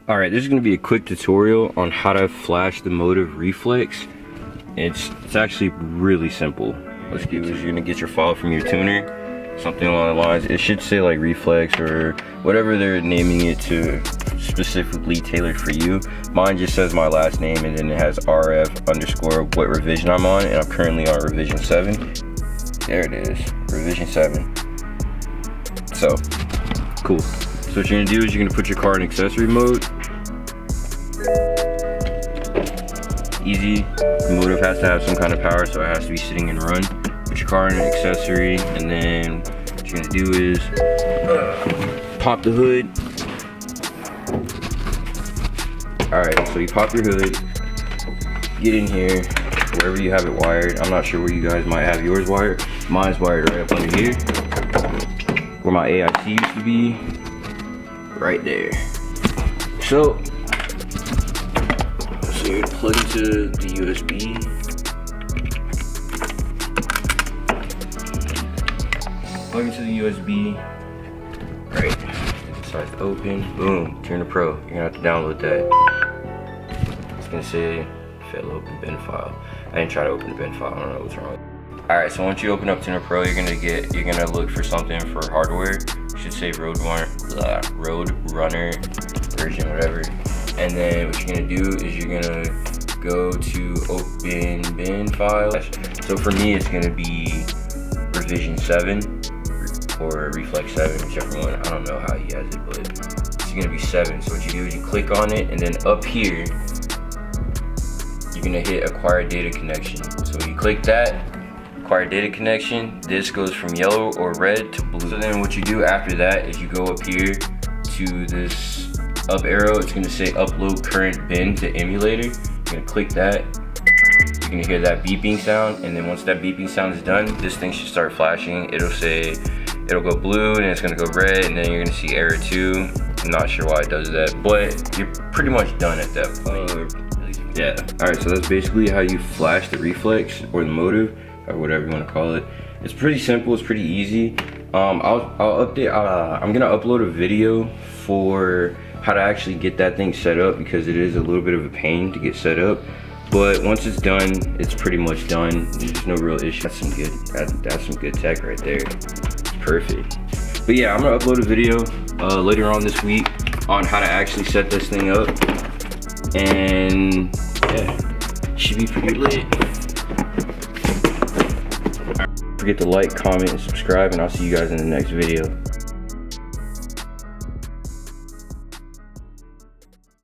Alright, this is going to be a quick tutorial on how to flash the Motive Reflex. It's actually really simple. Let's get it. You're going to get your file from your tuner, something along the lines. It should say like Reflex or whatever they're naming it to, specifically tailored for you. Mine just says my last name and then it has RF underscore what revision I'm on, and I'm currently on revision 7. There it is, revision 7. So, cool. So what you're gonna do is you're gonna put your car in accessory mode. Easy. The motive has to have some kind of power, so it has to be sitting in run. Put your car in accessory, and then what you're gonna do is pop the hood. Alright, so you pop your hood, get in here, wherever you have it wired. I'm not sure where you guys might have yours wired. Mine's wired right up under here, where my AIC used to be, right there. So you're gonna plug into the USB. Plug into the USB. Right. Decides to open. Boom. Turn to Pro. You're gonna have to download that. It's gonna say fail open bin file. I didn't try to open the bin file. I don't know what's wrong with it. Alright, so once you open up Tuner Pro, you're gonna look for something for hardware. It should say Road Runner version, whatever. And then what you're gonna do is you're gonna go to open bin file. So for me, it's gonna be revision 7 or Reflex 7, whichever one. I don't know how he has it, but it's gonna be 7. So what you do is you click on it, and then up here, you're gonna hit acquire data connection. So when you click that, acquire data connection, this goes from yellow or red to blue. So then what you do after that is you go up here to this up arrow. It's gonna say upload current bin to emulator. You're gonna click that. You're gonna hear that beeping sound, and then once that beeping sound is done, this thing should start flashing. It'll go blue, and it's gonna go red, and then you're gonna see error 2. I'm not sure why it does that, but you're pretty much done at that point. Yeah. Alright, so that's basically how you flash the Reflex or the Motive, or whatever you want to call it. It's pretty simple, it's pretty easy. I'm gonna upload a video for how to actually get that thing set up, because it is a little bit of a pain to get set up. But once it's done, it's pretty much done. There's no real issue. That's some good tech right there. It's perfect. But yeah, I'm gonna upload a video later on this week on how to actually set this thing up. And yeah, should be pretty lit. Don't forget to like, comment, and subscribe, and I'll see you guys in the next video.